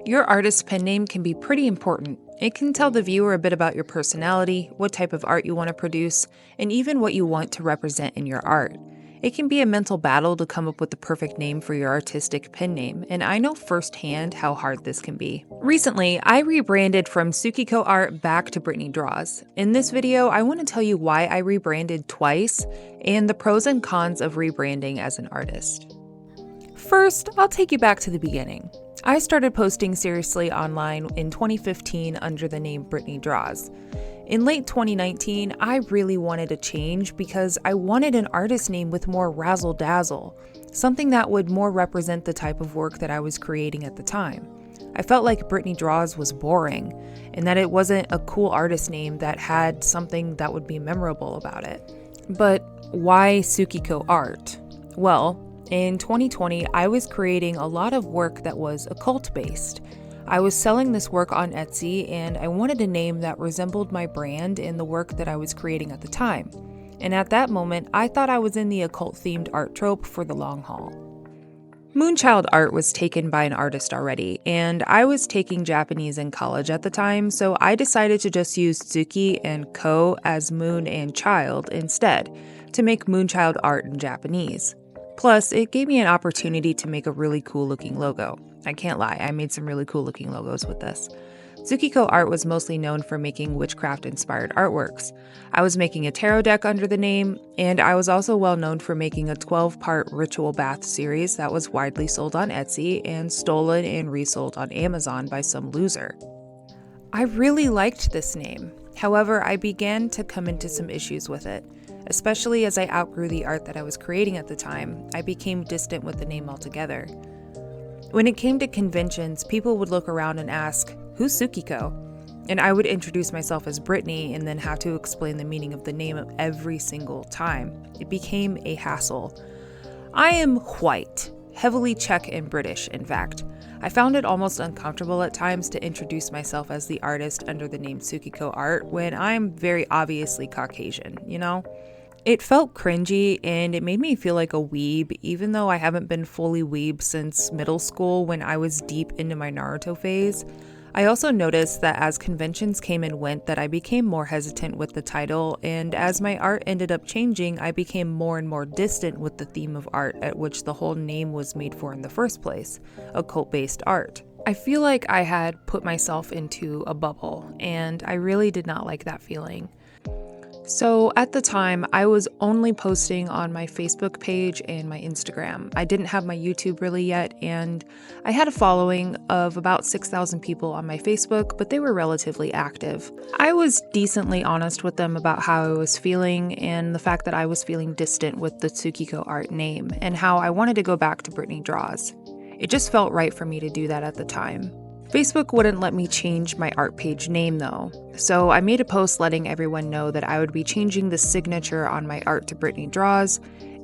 Your artist's pen name can be pretty important. It can tell the viewer a bit about your personality, what type of art you want to produce, and even what you want to represent in your art. It can be a mental battle to come up with the perfect name for your artistic pen name, and I know firsthand how hard this can be. Recently, I rebranded from tsukikoart back to BrittniDraws. In this video, I want to tell you why I rebranded twice and the pros and cons of rebranding as an artist. First, I'll take you back to the beginning. I started posting seriously online in 2015 under the name BrittniDraws. In late 2019, I really wanted a change because I wanted an artist name with more razzle-dazzle, something that would more represent the type of work that I was creating at the time. I felt like BrittniDraws was boring, and that it wasn't a cool artist name that had something that would be memorable about it. But why tsukikoart? Well, in 2020, I was creating a lot of work that was occult-based. I was selling this work on Etsy, and I wanted a name that resembled my brand and the work that I was creating at the time. And at that moment, I thought I was in the occult-themed art trope for the long haul. Moonchild Art was taken by an artist already, and I was taking Japanese in college at the time, so I decided to just use Tsuki and Ko as moon and child instead, to make Moonchild Art in Japanese. Plus, it gave me an opportunity to make a really cool looking logo. I can't lie, I made some really cool looking logos with this. Tsukikoart was mostly known for making witchcraft-inspired artworks. I was making a tarot deck under the name, and I was also well known for making a 12-part ritual bath series that was widely sold on Etsy and stolen and resold on Amazon by some loser. I really liked this name. However, I began to come into some issues with it. Especially as I outgrew the art that I was creating at the time, I became distant with the name altogether. When it came to conventions, people would look around and ask, "Who's Tsukiko?" And I would introduce myself as Brittni and then have to explain the meaning of the name every single time. It became a hassle. I am white, heavily Czech and British, in fact. I found it almost uncomfortable at times to introduce myself as the artist under the name tsukikoart when I'm very obviously Caucasian, you know? It felt cringy and it made me feel like a weeb, even though I haven't been fully weeb since middle school when I was deep into my Naruto phase. I also noticed that as conventions came and went that I became more hesitant with the title, and as my art ended up changing, I became more and more distant with the theme of art at which the whole name was made for in the first place, occult-based art. I feel like I had put myself into a bubble, and I really did not like that feeling. So at the time, I was only posting on my Facebook page and my Instagram. I didn't have my YouTube really yet, and I had a following of about 6,000 people on my Facebook, but they were relatively active. I was decently honest with them about how I was feeling and the fact that I was feeling distant with the tsukikoart name and how I wanted to go back to BrittniDraws. It just felt right for me to do that at the time. Facebook wouldn't let me change my art page name though, so I made a post letting everyone know that I would be changing the signature on my art to BrittniDraws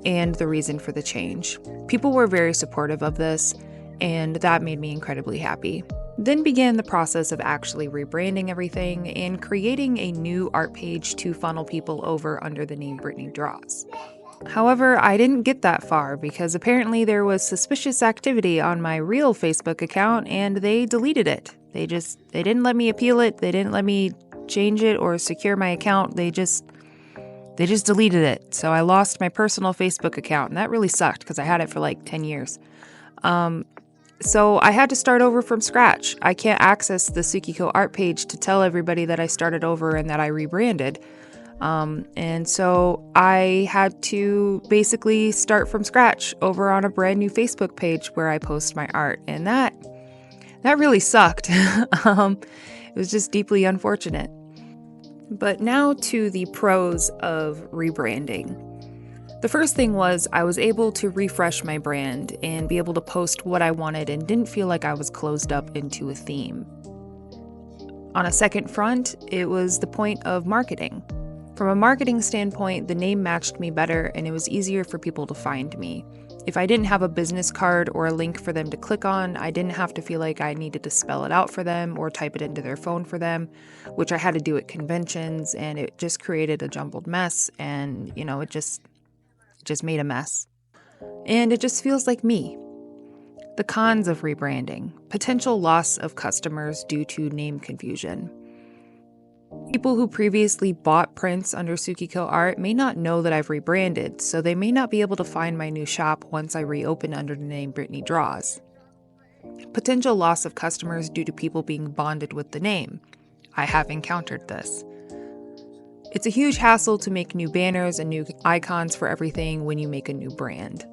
and the reason for the change. People were very supportive of this, and that made me incredibly happy. Then began the process of actually rebranding everything and creating a new art page to funnel people over under the name BrittniDraws. However, I didn't get that far because apparently there was suspicious activity on my real Facebook account and they deleted it. They didn't let me appeal it, they didn't let me change it or secure my account, they just deleted it. So I lost my personal Facebook account, and that really sucked because I had it for like 10 years. So I had to start over from scratch. I can't access the tsukikoart page to tell everybody that I started over and that I rebranded. And so I had to basically start from scratch over on a brand new Facebook page where I post my art. And that really sucked. It was just deeply unfortunate. But now to the pros of rebranding. The first thing was I was able to refresh my brand and be able to post what I wanted and didn't feel like I was closed up into a theme. On a second front, it was the point of marketing. From a marketing standpoint, the name matched me better and it was easier for people to find me. If I didn't have a business card or a link for them to click on, I didn't have to feel like I needed to spell it out for them or type it into their phone for them, which I had to do at conventions, and it just created a jumbled mess, and it just made a mess. And it just feels like me. The cons of rebranding: potential loss of customers due to name confusion. People who previously bought prints under tsukikoart may not know that I've rebranded, so they may not be able to find my new shop once I reopen under the name BrittniDraws. Potential loss of customers due to people being bonded with the name. I have encountered this. It's a huge hassle to make new banners and new icons for everything when you make a new brand.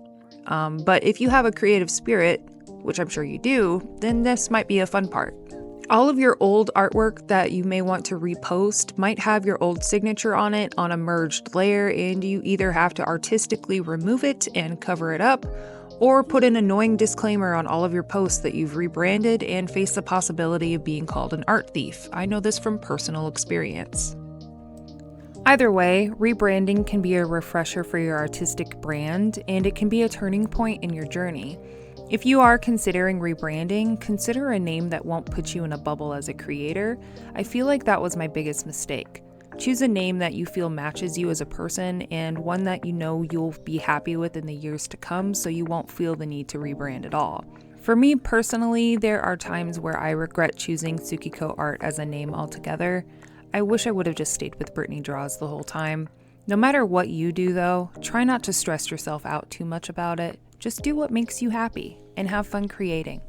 But if you have a creative spirit, which I'm sure you do, then this might be a fun part. All of your old artwork that you may want to repost might have your old signature on it on a merged layer, and you either have to artistically remove it and cover it up, or put an annoying disclaimer on all of your posts that you've rebranded and face the possibility of being called an art thief. I know this from personal experience. Either way, rebranding can be a refresher for your artistic brand, and it can be a turning point in your journey. If you are considering rebranding, consider a name that won't put you in a bubble as a creator. I feel like that was my biggest mistake. Choose a name that you feel matches you as a person and one that you know you'll be happy with in the years to come, so you won't feel the need to rebrand at all. For me personally, there are times where I regret choosing tsukikoart as a name altogether. I wish I would have just stayed with BrittniDraws the whole time. No matter what you do though, try not to stress yourself out too much about it. Just do what makes you happy and have fun creating.